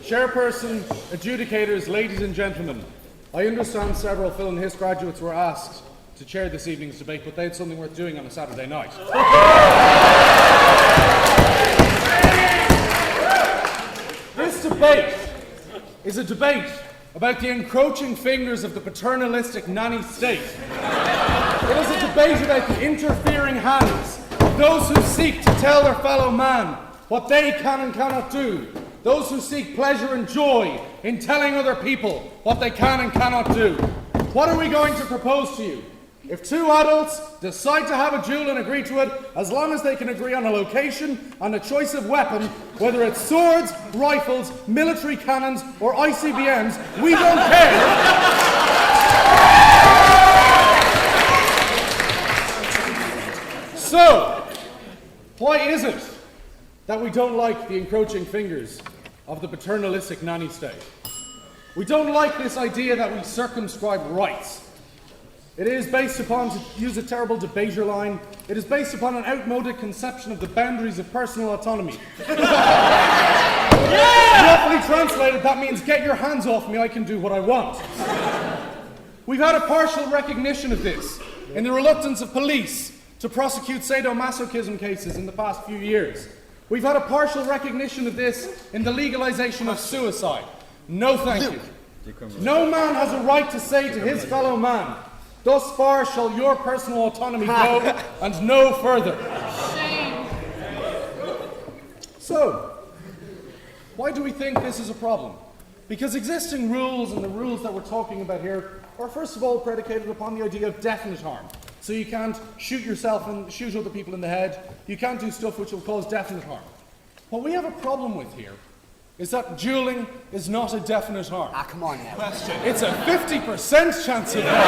Chairperson, adjudicators, ladies and gentlemen, I understand several Phil and Hist graduates were asked to chair this evening's debate, but they had something worth doing on a Saturday night. This debate is a debate about the encroaching fingers of the paternalistic nanny state. It is a debate about the interfering hands of those who seek to tell their fellow man what they can and cannot do. Those who seek pleasure and joy in telling other people what they can and cannot do. What are we going to propose to you? If two adults decide to have a duel and agree to it, as long as they can agree on a location and a choice of weapon, whether it's swords, rifles, military cannons, or ICBMs, we don't care. So, why is it that we don't like the encroaching fingers of the paternalistic nanny state? We don't like this idea that we circumscribe rights. It is based upon, to use a terrible debater line, it is based upon an outmoded conception of the boundaries of personal autonomy. Roughly translated, that means get your hands off me, I can do what I want. We've had a partial recognition of this in the reluctance of police to prosecute sadomasochism cases in the past few years. We've had a partial recognition of this in the legalization of suicide. No thank you. No man has a right to say to his fellow man, thus far shall your personal autonomy go, and no further. Shame. So, why do we think this is a problem? Because existing rules and the rules that we're talking about here are first of all predicated upon the idea of definite harm. So you can't shoot yourself and shoot other people in the head. You can't do stuff which will cause definite harm. What we have a problem with here is that dueling is not a definite harm. Ah, come on now. Question. It's a 50% chance of harm.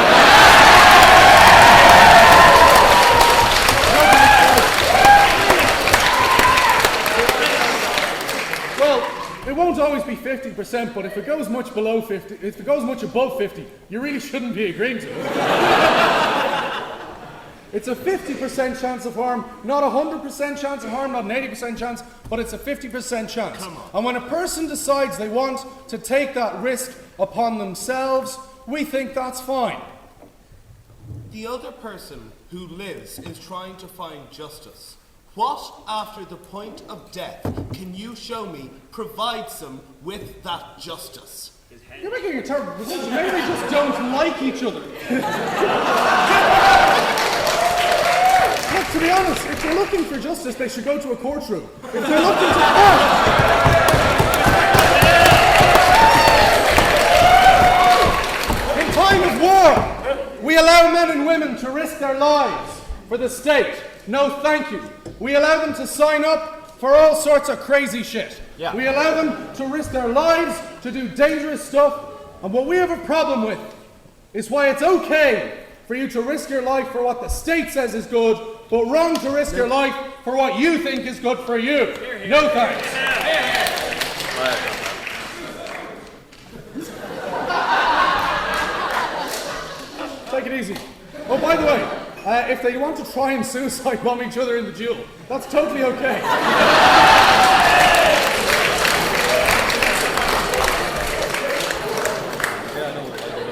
Well, it won't always be 50%, but if it goes much below 50, if it goes much above 50, you really shouldn't be agreeing to it. It's a 50% chance of harm, not a 100% chance of harm, not an 80% chance, but it's a 50% chance. And when a person decides they want to take that risk upon themselves, we think that's fine. The other person who lives is trying to find justice. What, after the point of death, can you show me provides them with that justice? You're making a terrible position. Maybe they just don't like each other. Look, to be honest, if they're looking for justice, they should go to a courtroom. If they're looking to In time of war, we allow men and women to risk their lives for the state. No, thank you. We allow them to sign up for all sorts of crazy shit. Yeah. We allow them to risk their lives, to do dangerous stuff, and what we have a problem with is why it's okay for you to risk your life for what the state says is good, but wrong to risk your life for what you think is good for you. No thanks. Take it easy. Oh, by the way, if they want to try and suicide bomb each other in the duel, that's totally okay.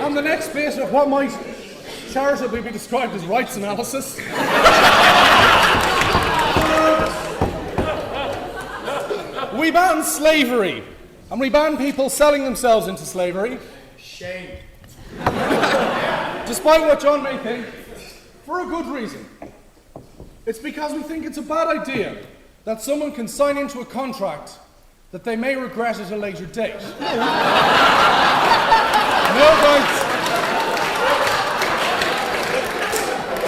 And the next bit of what might charitably be described as rights analysis. We ban slavery, and we ban people selling themselves into slavery. Shame. Despite what John may think, for a good reason. It's because we think it's a bad idea that someone can sign into a contract that they may regret at a later date. No thanks.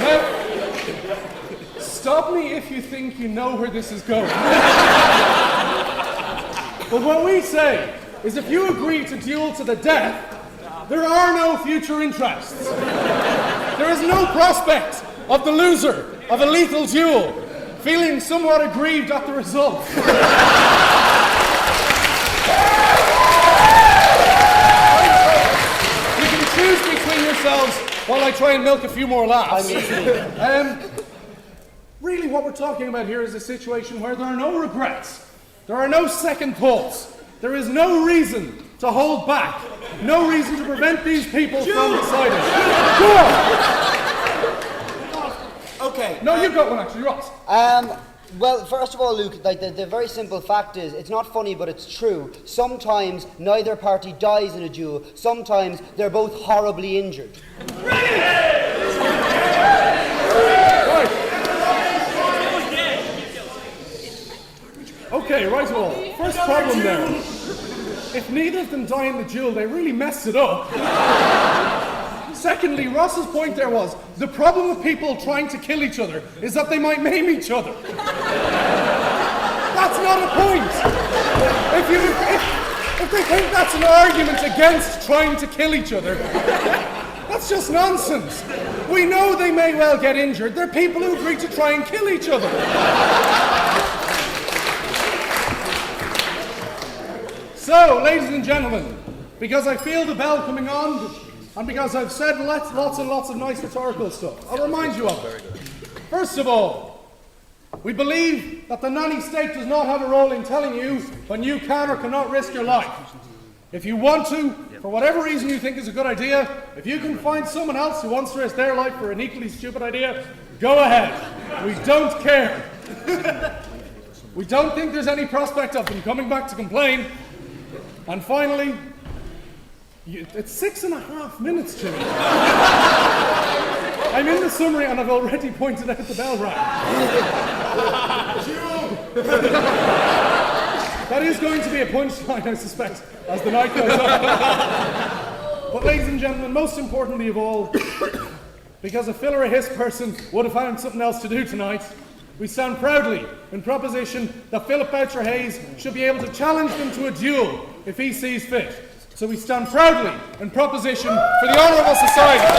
Now, stop me if you think you know where this is going. But what we say is if you agree to duel to the death, there are no future interests. There is no prospect of the loser of a lethal duel feeling somewhat aggrieved at the result. You can choose between yourselves while I try and milk a few more laughs. Really what we're talking about here is a situation where there are no regrets. There are no second thoughts. There is no reason to hold back. No reason to prevent these people from deciding. Go on! Okay. No, you've got one actually, Ross. Well, first of all, Luke, like the very simple fact is, it's not funny, but it's true. Sometimes neither party dies in a duel. Sometimes they're both horribly injured. Right. Okay, right all. First problem there. If neither of them die in the duel, they really messed it up. Secondly, Ross's point there was, the problem with people trying to kill each other is that they might maim each other. That's not a point. If they think that's an argument against trying to kill each other, that's just nonsense. We know they may well get injured. They're people who agree to try and kill each other. So, ladies and gentlemen, because I feel the bell coming on, and because I've said lots and lots of nice rhetorical stuff, I'll remind you of it. First of all, we believe that the nanny state does not have a role in telling you when you can or cannot risk your life. If you want to, for whatever reason you think is a good idea, if you can find someone else who wants to risk their life for an equally stupid idea, go ahead. We don't care. We don't think there's any prospect of them coming back to complain. And finally, it's 6.5 minutes, Jimmy. I'm in the summary and I've already pointed out the bell rang. That is going to be a punchline, I suspect, as the night goes on. But ladies and gentlemen, most importantly of all, because a Phil or a Hiss person would have found something else to do tonight, we stand proudly in proposition that Philip Boucher Hayes should be able to challenge them to a duel if he sees fit. So we stand proudly in proposition for the honour of our society.